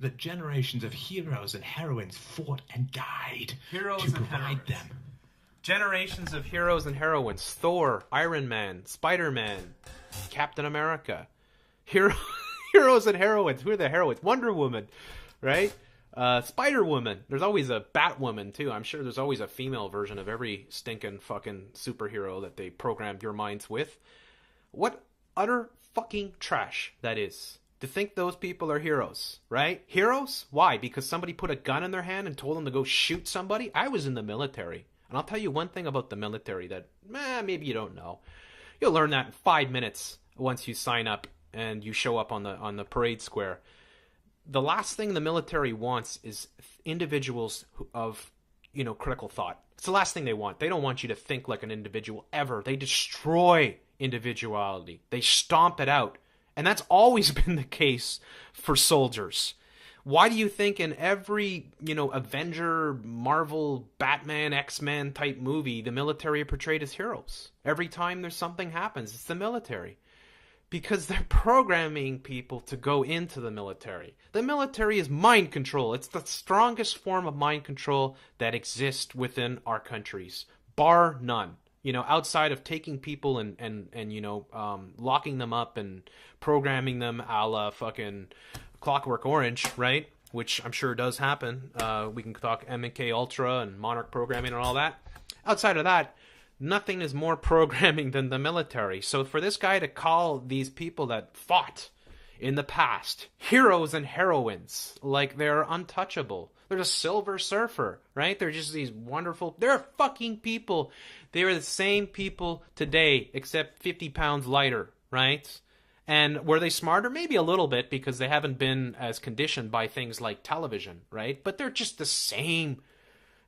The generations of heroes and heroines fought and died to provide them. Generations of heroes and heroines. Thor, Iron Man, Spider-Man, Captain America. Heroes and heroines. Who are the heroines? Wonder Woman, right? Spider-Woman. There's always a Batwoman, too. I'm sure there's always a female version of every stinking fucking superhero that they programmed your minds with. What utter fucking trash that is. To think those people are heroes, right? Heroes? Why? Because somebody put a gun in their hand and told them to go shoot somebody? I was in the military. And I'll tell you one thing about the military that maybe you don't know. You'll learn that in 5 minutes once you sign up and you show up on the parade square. The last thing the military wants is individuals of, critical thought. It's the last thing they want. They don't want you to think like an individual ever. They destroy individuality. They stomp it out. And that's always been the case for soldiers. Why do you think in every, Avenger, Marvel, Batman, X-Men type movie, the military are portrayed as heroes? Every time there's something happens, it's the military. Because they're programming people to go into the military. The military is mind control. It's the strongest form of mind control that exists within our countries, bar none. Outside of taking people and locking them up and programming them a la fucking Clockwork Orange, right? Which I'm sure does happen. We can talk MK Ultra and Monarch programming and all that. Outside of that, nothing is more programming than the military. So for this guy to call these people that fought in the past heroes and heroines, like they're untouchable. They're a Silver Surfer, right? They're just these wonderful... They're fucking people. They are the same people today, except 50 pounds lighter, right? And were they smarter? Maybe a little bit, because they haven't been as conditioned by things like television, right? But they're just the same.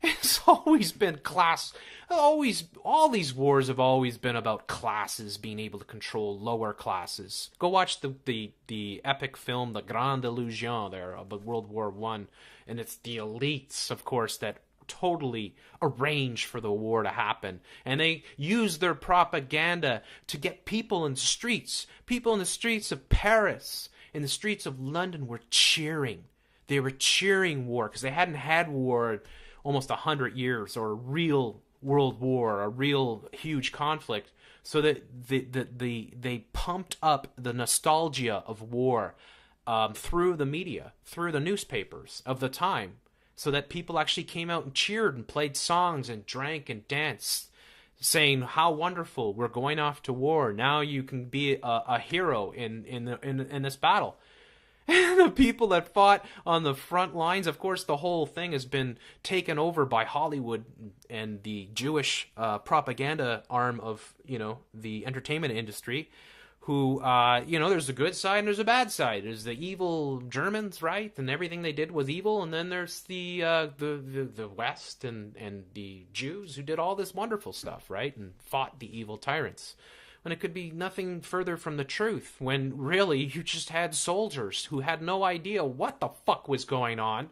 It's always been class. All these wars have always been about classes being able to control lower classes. Go watch the epic film, The Grande Illusion, there, of World War I. And it's the elites, of course, that totally arrange for the war to happen. And they use their propaganda to get people in the streets. People in the streets of Paris, in the streets of London were cheering. They were cheering war because they hadn't had war almost 100 years, or a real world war, a real huge conflict. So that they pumped up the nostalgia of war through the media, through the newspapers of the time, so that people actually came out and cheered and played songs and drank and danced, saying how wonderful, we're going off to war. Now you can be a hero in this battle. And the people that fought on the front lines, of course, the whole thing has been taken over by Hollywood and the Jewish propaganda arm of, the entertainment industry, who, there's a good side and there's a bad side. There's the evil Germans, right? And everything they did was evil. And then there's the West and the Jews who did all this wonderful stuff, right? And fought the evil tyrants. When it could be nothing further from the truth, when really you just had soldiers who had no idea what the fuck was going on,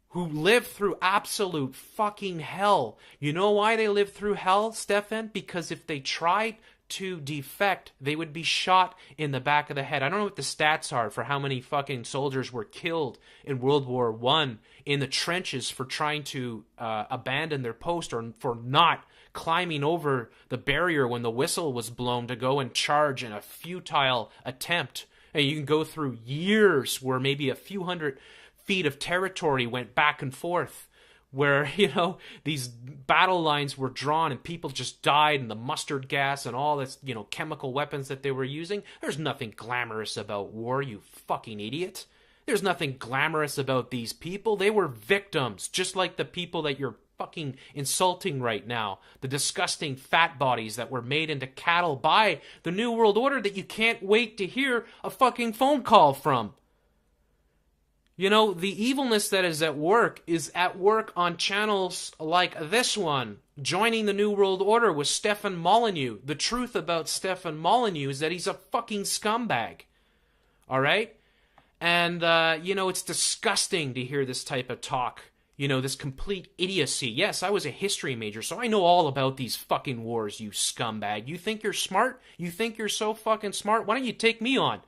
who lived through absolute fucking hell. You know why they lived through hell, Stefan? Because if they tried to defect, they would be shot in the back of the head. I don't know what the stats are for how many fucking soldiers were killed in World War I in the trenches for trying to abandon their post, or for not climbing over the barrier when the whistle was blown to go and charge in a futile attempt. And you can go through years where maybe a few hundred feet of territory went back and forth, where, these battle lines were drawn and people just died, and the mustard gas and all this, chemical weapons that they were using. There's nothing glamorous about war, you fucking idiot. There's nothing glamorous about these people. They were victims, just like the people that you're fucking insulting right now. The disgusting fat bodies that were made into cattle by the New World Order that you can't wait to hear a fucking phone call from. The evilness that is at work on channels like this one. Joining the New World Order with Stefan Molyneux. The truth about Stefan Molyneux is that he's a fucking scumbag. Alright? And, it's disgusting to hear this type of talk. This complete idiocy. Yes, I was a history major, so I know all about these fucking wars, you scumbag. You think you're smart? You think you're so fucking smart? Why don't you take me on?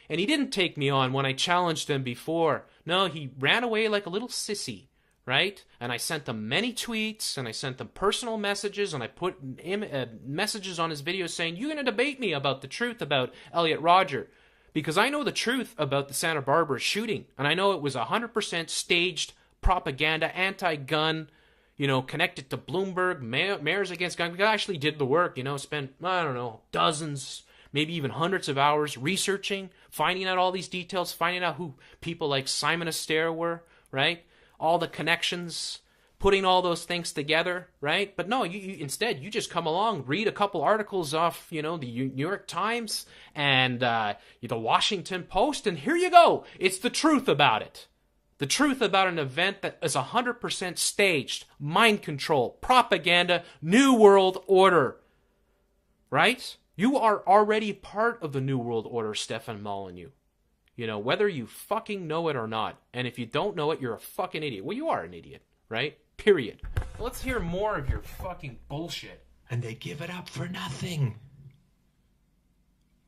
And he didn't take me on when I challenged him before. No, he ran away like a little sissy, right? And I sent him many tweets, and I sent him personal messages, and I put messages on his videos saying, you're going to debate me about the truth about Elliot Rodger. Because I know the truth about the Santa Barbara shooting, and I know it was 100% staged propaganda, anti-gun, connected to Bloomberg, mayors against gun. I actually did the work, spent, dozens, maybe even hundreds of hours researching, finding out all these details, finding out who people like Simon Astaire were, right? All the connections, putting all those things together, right? But no, you instead, you just come along, read a couple articles off, the New York Times and the Washington Post, and here you go. It's the truth about it. The truth about an event that is 100% staged, mind control, propaganda, New World Order. Right? You are already part of the New World Order, Stefan Molyneux. Whether you fucking know it or not. And if you don't know it, you're a fucking idiot. Well, you are an idiot, right? Period. Let's hear more of your fucking bullshit. And they give it up for nothing.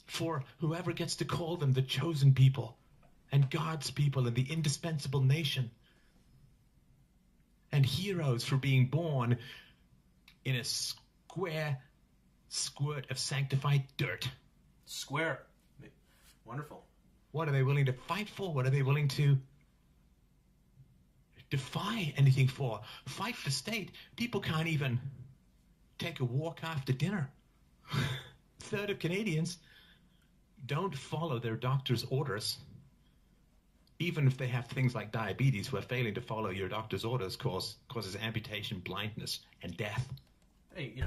For whoever gets to call them the chosen people, and God's people, and the indispensable nation, and heroes for being born in a square squirt of sanctified dirt. Square. Wonderful. What are they willing to fight for? What are they willing to defy anything for? Fight the state. People can't even take a walk after dinner. A third of Canadians don't follow their doctor's orders. Even if they have things like diabetes, where failing to follow your doctor's orders causes amputation, blindness, and death. Hey,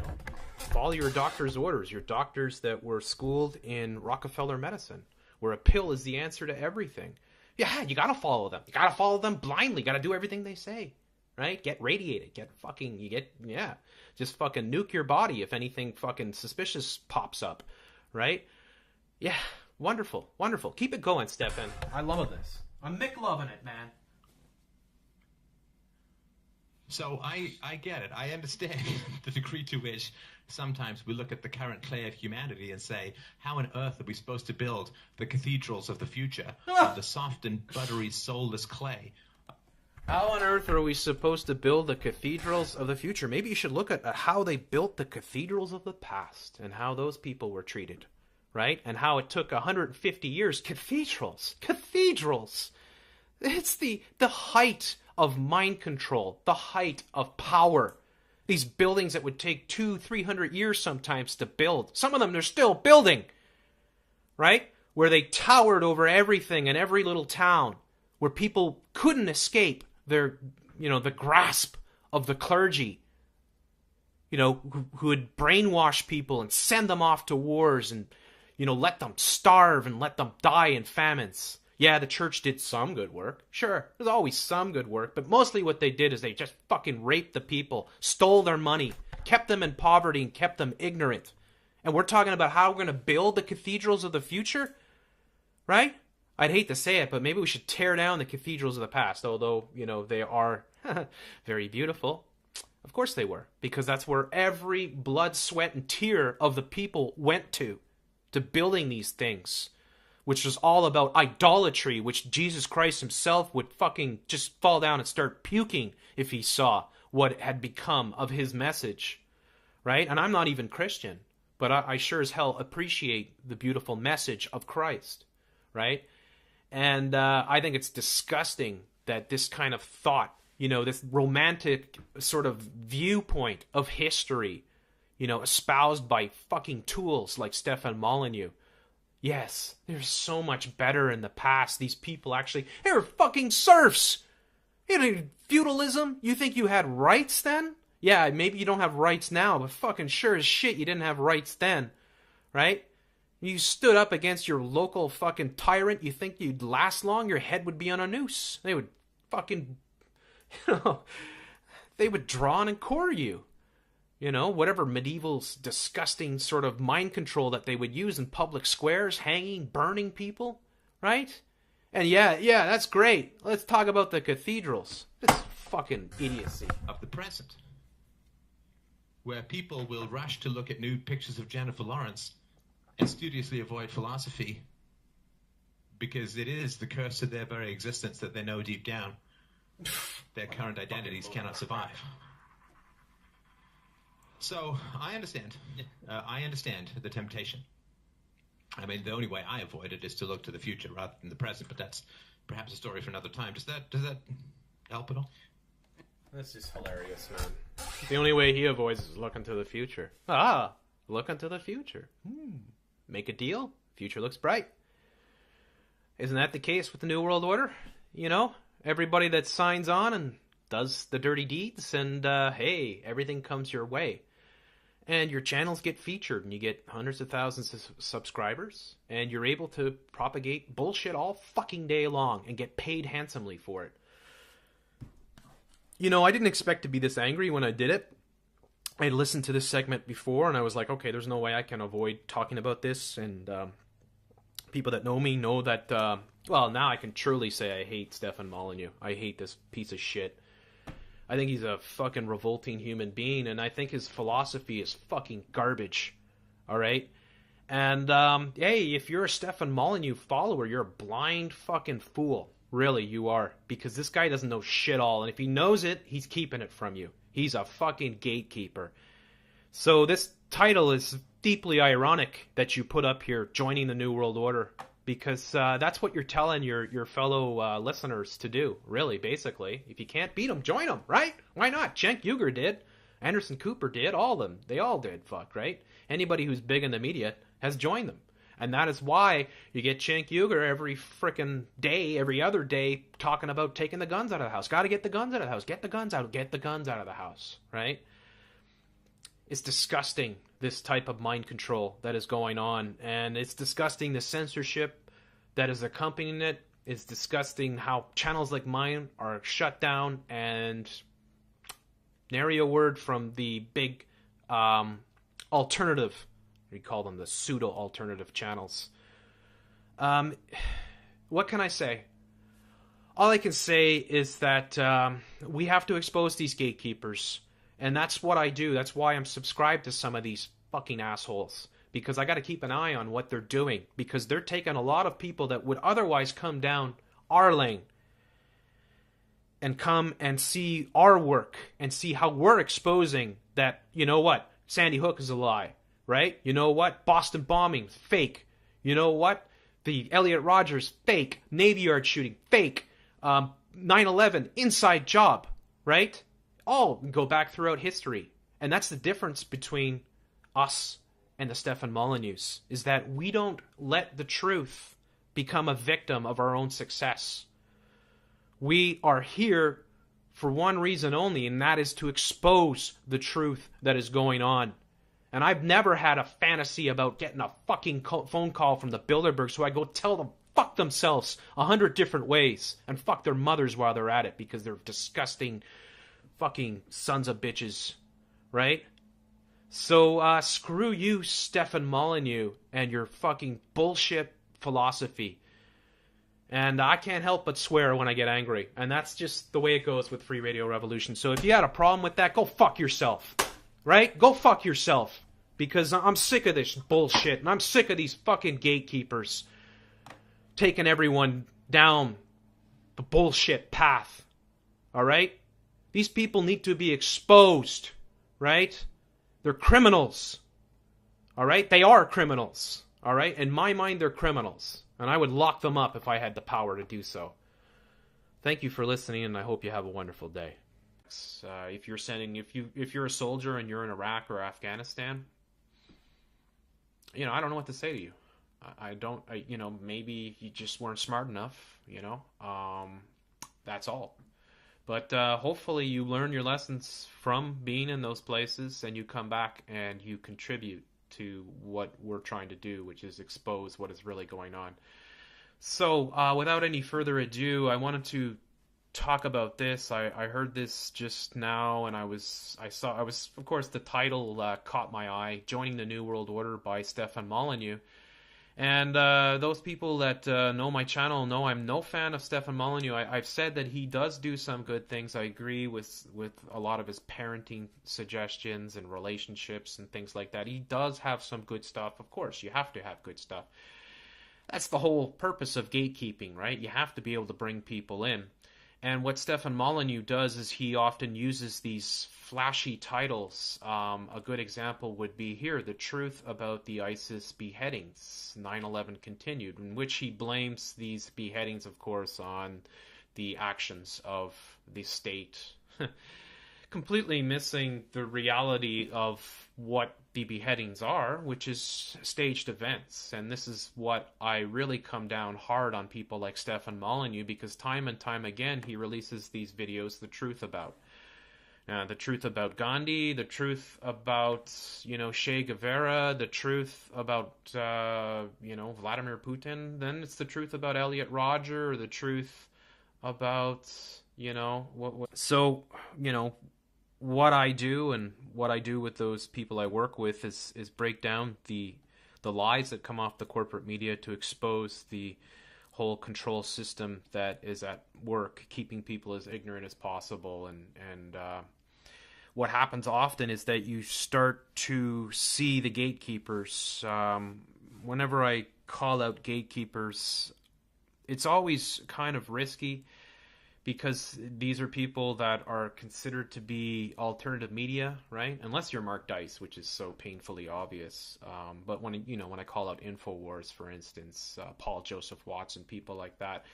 follow your doctor's orders. Your doctors that were schooled in Rockefeller medicine, where a pill is the answer to everything. Yeah, you gotta follow them. You gotta follow them blindly. You gotta do everything they say, right? Get radiated. Just fucking nuke your body if anything fucking suspicious pops up, right? Yeah, wonderful, wonderful. Keep it going, Stefan. I love this. I'm Mick-loving it, man. So I get it. I understand the degree to which sometimes we look at the current clay of humanity and say, how on earth are we supposed to build the cathedrals of the future of the soft and buttery, soulless clay? How on earth are we supposed to build the cathedrals of the future? Maybe you should look at how they built the cathedrals of the past and how those people were treated, right? And how it took 150 years. Cathedrals! It's the height of mind control, the height of power. These buildings that would take 200-300 years sometimes to build. Some of them they're still building, right? Where they towered over everything in every little town, where people couldn't escape the grasp of the clergy, who would brainwash people and send them off to wars and, let them starve and let them die in famines. Yeah, the church did some good work. Sure, there's always some good work, but mostly what they did is they just fucking raped the people, stole their money, kept them in poverty, and kept them ignorant. And we're talking about how we're going to build the cathedrals of the future, right? I'd hate to say it, but maybe we should tear down the cathedrals of the past, although, they are very beautiful. Of course they were, because that's where every blood, sweat, and tear of the people went to building these things, which was all about idolatry, which Jesus Christ himself would fucking just fall down and start puking if he saw what had become of his message, right? And I'm not even Christian, but I sure as hell appreciate the beautiful message of Christ, right? And I think it's disgusting that this kind of thought, this romantic sort of viewpoint of history, espoused by fucking tools like Stefan Molyneux. Yes, there's so much better in the past. These people they were fucking serfs. Feudalism? You think you had rights then? Yeah, maybe you don't have rights now, but fucking sure as shit you didn't have rights then, right? You stood up against your local fucking tyrant. You think you'd last long? Your head would be on a noose. They would fucking, they would draw and quarter you. Whatever medieval disgusting sort of mind control that they would use in public squares, hanging, burning people, right? And yeah, that's great. Let's talk about the cathedrals. It's fucking idiocy. Of the present, where people will rush to look at nude pictures of Jennifer Lawrence and studiously avoid philosophy because it is the curse of their very existence that they know deep down their current identities cannot survive. So, I understand. I understand the temptation. I mean, the only way I avoid it is to look to the future rather than the present, but that's perhaps a story for another time. Does that help at all? That's just hilarious, man. The only way he avoids is looking to the future. Looking to the future. Make a deal. Future looks bright. Isn't that the case with the New World Order? Everybody that signs on and does the dirty deeds, and hey, everything comes your way. And your channels get featured, and you get hundreds of thousands of subscribers, and you're able to propagate bullshit all fucking day long and get paid handsomely for it. I didn't expect to be this angry when I did it. I had listened to this segment before, and I was like, okay, there's no way I can avoid talking about this, and people that know me know that, now I can truly say I hate Stefan Molyneux. I hate this piece of shit. I think he's a fucking revolting human being, and I think his philosophy is fucking garbage, all right? And, hey, if you're a Stefan Molyneux follower, you're a blind fucking fool. Really, you are. Because this guy doesn't know shit all, and if he knows it, he's keeping it from you. He's a fucking gatekeeper. So this title is deeply ironic that you put up here, joining the New World Order, because that's what you're telling your fellow listeners to do, really, basically. If you can't beat them, join them, right? Why not? Cenk Uygur did. Anderson Cooper did. All of them. They all did, right? Anybody who's big in the media has joined them. And that is why you get Cenk Uygur every frickin' day, every other day, talking about taking the guns out of the house. Got to get the guns out of the house. Get the guns out. Get the guns out of the house, right? It's disgusting, this type of mind control that is going on. And it's disgusting, the censorship that is accompanying it. It's disgusting how channels like mine are shut down, and nary a word from the big alternative, we call them the pseudo-alternative channels. What can I say? All I can say is that we have to expose these gatekeepers. And that's what I do. That's why I'm subscribed to some of these fucking assholes. Because I got to keep an eye on what they're doing. Because they're taking a lot of people that would otherwise come down our lane and come and see our work and see how we're exposing that, you know what, Sandy Hook is a lie, right? You know what, Boston bombing, fake. You know what, the Elliot Rodgers, fake. Navy Yard shooting, fake. 9/11, inside job, right? All go back throughout history. And that's the difference between us and the Stefan Molyneux, is that we don't let the truth become a victim of our own success. We are here for one reason only, and that is to expose the truth that is going on. And I've never had a fantasy about getting a fucking phone call from the Bilderbergs so I go tell them fuck themselves 100 different ways and fuck their mothers while they're at it because they're disgusting fucking sons of bitches, right? So screw you, Stefan Molyneux, and your fucking bullshit philosophy. And I can't help but swear when I get angry. And that's just the way it goes with Free Radio Revolution. So if you had a problem with that, go fuck yourself. Right? Go fuck yourself. Because I'm sick of this bullshit. And I'm sick of these fucking gatekeepers taking everyone down the bullshit path. Alright? These people need to be exposed. Right? They're criminals. Alright? They are criminals. Alright? In my mind, they're criminals. And I would lock them up if I had the power to do so. Thank you for listening, and I hope you have a wonderful day. If you're a soldier and you're in Iraq or Afghanistan, I don't know what to say to you. Maybe you just weren't smart enough, that's all. But hopefully you learn your lessons from being in those places and you come back and you contribute to what we're trying to do, which is expose what is really going on. So without any further ado, I wanted to talk about this. I heard this just now, and I was of course the title caught my eye, Joining the New World Order by Stefan Molyneux. And those people that know my channel know I'm no fan of Stefan Molyneux. I've said that he does do some good things. I agree with a lot of his parenting suggestions and relationships and things like that. He does have some good stuff. Of course, you have to have good stuff. That's the whole purpose of gatekeeping, right? You have to be able to bring people in. And what Stefan Molyneux does is he often uses these flashy titles. A good example would be here, The Truth About the ISIS Beheadings, 9/11 Continued, in which he blames these beheadings, of course, on the actions of the state, completely missing the reality of what the beheadings are, which is staged events. And this is what I really come down hard on people like Stefan Molyneux, because time and time again he releases these videos the truth about. The truth about Gandhi, the truth about, Che Guevara, the truth about, Vladimir Putin. Then it's the truth about Elliot Rodger, or the truth about, what I do and what I do with those people I work with is break down the lies that come off the corporate media to expose the whole control system that is at work, keeping people as ignorant as possible. And what happens often is that you start to see the gatekeepers. Whenever I call out gatekeepers, it's always kind of risky, because these are people that are considered to be alternative media, right? Unless you're Mark Dice, which is so painfully obvious. But when I call out InfoWars, for instance, Paul Joseph Watson, people like that,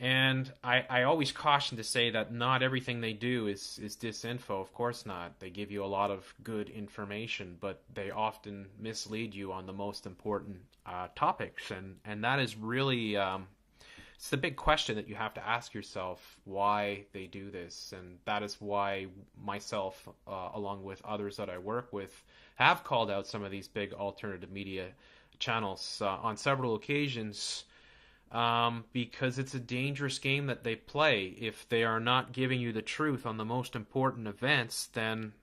and I always caution to say that not everything they do is disinfo. Of course not. They give you a lot of good information, but they often mislead you on the most important topics, and that is really it's the big question that you have to ask yourself why they do this. And that is why myself, along with others that I work with, have called out some of these big alternative media channels on several occasions, because it's a dangerous game that they play. If they are not giving you the truth on the most important events, then,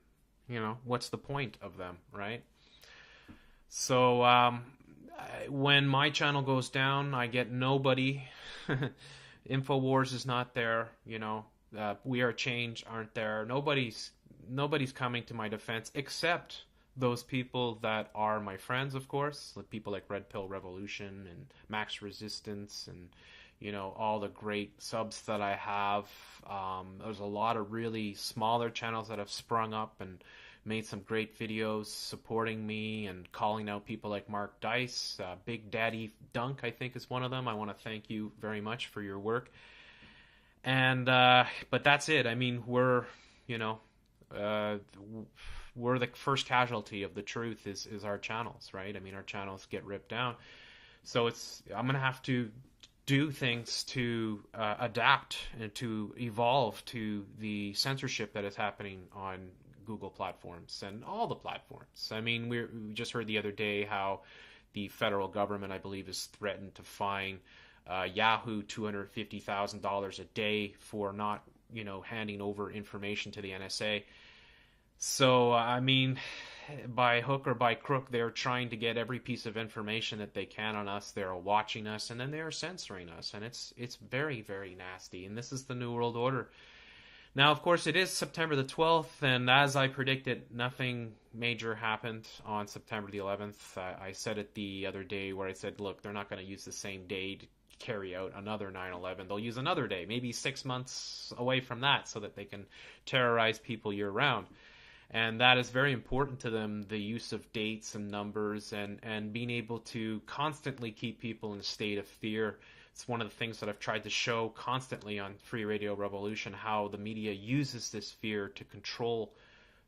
what's the point of them, right? So when my channel goes down, I get nobody. InfoWars is not there, We Are Change aren't there. Nobody's coming to my defense except those people that are my friends, of course, like people like Red Pill Revolution and Max Resistance and, all the great subs that I have. There's a lot of really smaller channels that have sprung up and made some great videos supporting me and calling out people like Mark Dice. Big Daddy Dunk, I think, is one of them. I want to thank you very much for your work. And but that's it. I mean, we're the first casualty of the truth is our channels, right? I mean, our channels get ripped down. So I'm going to have to do things to adapt and to evolve to the censorship that is happening on Google platforms and all the platforms. I mean, we just heard the other day how the federal government, I believe, is threatened to fine Yahoo $250,000 a day for not, handing over information to the NSA. So, I mean, by hook or by crook, they're trying to get every piece of information that they can on us. They're watching us, and then they're censoring us, and it's very, very nasty. And this is the New World Order. Now, of course, it is September the 12th, and as I predicted, nothing major happened on September the 11th. I said it the other day where I said, look, they're not going to use the same day to carry out another 9/11. They'll use another day, maybe 6 months away from that, so that they can terrorize people year-round. And that is very important to them, the use of dates and numbers and being able to constantly keep people in a state of fear. It's one of the things that I've tried to show constantly on Free Radio Revolution, how the media uses this fear to control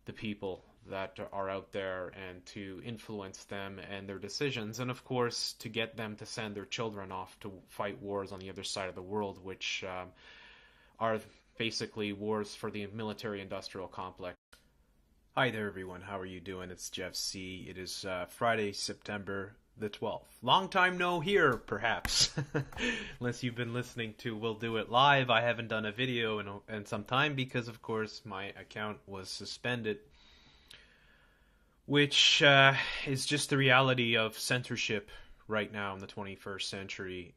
the people that are out there and to influence them and their decisions. And, of course, to get them to send their children off to fight wars on the other side of the world, which are basically wars for the military-industrial complex. Hi there, everyone. How are you doing? It's Jeff C. It is Friday, September the 12th. Long time no here, perhaps. Unless you've been listening to We'll Do It Live. I haven't done a video in some time because, of course, my account was suspended. Which is just the reality of censorship right now in the 21st century.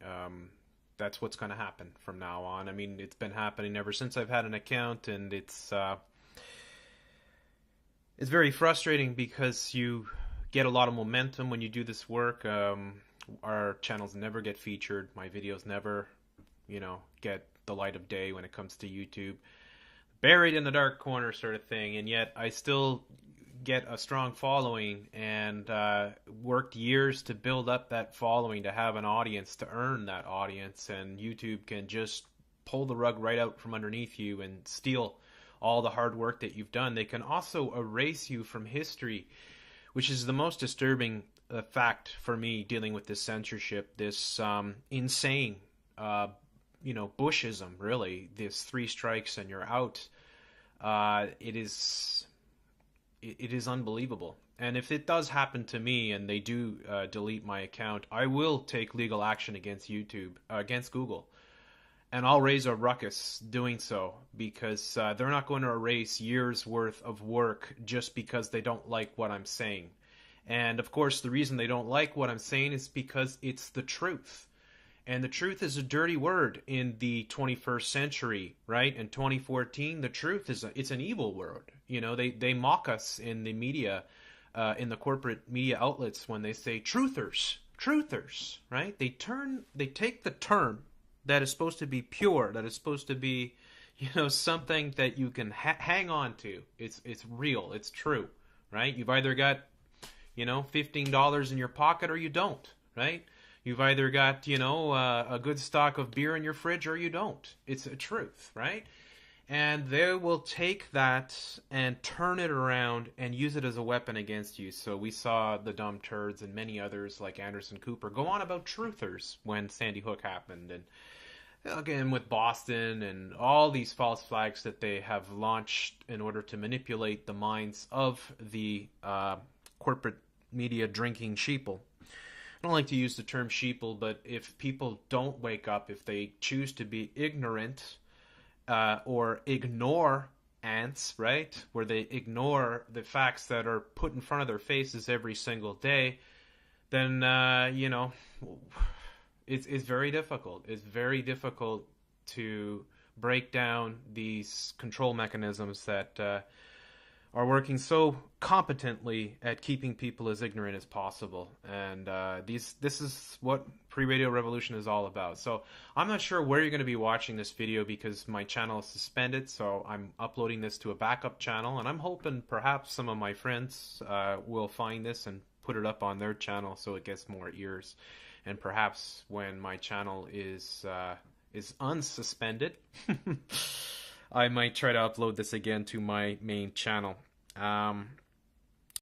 That's what's going to happen from now on. I mean, it's been happening ever since I've had an account, and it's very frustrating because you get a lot of momentum when you do this work. Our channels never get featured. My videos never, get the light of day when it comes to YouTube. Buried in the dark corner sort of thing, and yet I still get a strong following and worked years to build up that following, to have an audience, to earn that audience, and YouTube can just pull the rug right out from underneath you and steal all the hard work that you've done. They can also erase you from history, which is the most disturbing fact for me dealing with this censorship, this insane, Bushism, really, this 3 strikes and you're out. It is unbelievable. And if it does happen to me and they do delete my account, I will take legal action against YouTube, against Google. And I'll raise a ruckus doing so, because they're not going to erase years worth of work just because they don't like what I'm saying. And of course, the reason they don't like what I'm saying is because it's the truth. And the truth is a dirty word in the 21st century, right? In 2014, the truth it's an evil word. They mock us in the media, in the corporate media outlets when they say truthers, right? They take the term that is supposed to be pure, that is supposed to be, something that you can hang on to. It's real, it's true, right? You've either got, $15 in your pocket or you don't, right? You've either got, a good stock of beer in your fridge or you don't. It's a truth, right? And they will take that and turn it around and use it as a weapon against you. So we saw the Dumb Turds and many others like Anderson Cooper go on about truthers when Sandy Hook happened. And again with Boston and all these false flags that they have launched in order to manipulate the minds of the corporate media drinking sheeple. I don't like to use the term sheeple, but if people don't wake up, if they choose to be ignorant or ignore ants, right, where they ignore the facts that are put in front of their faces every single day, then, it's very difficult. It's very difficult to break down these control mechanisms that are working so competently at keeping people as ignorant as possible. And this is what Pre-Radio Revolution is all about. So I'm not sure where you're going to be watching this video because my channel is suspended, so I'm uploading this to a backup channel, and I'm hoping perhaps some of my friends will find this and put it up on their channel so it gets more ears. And perhaps when my channel is unsuspended, I might try to upload this again to my main channel.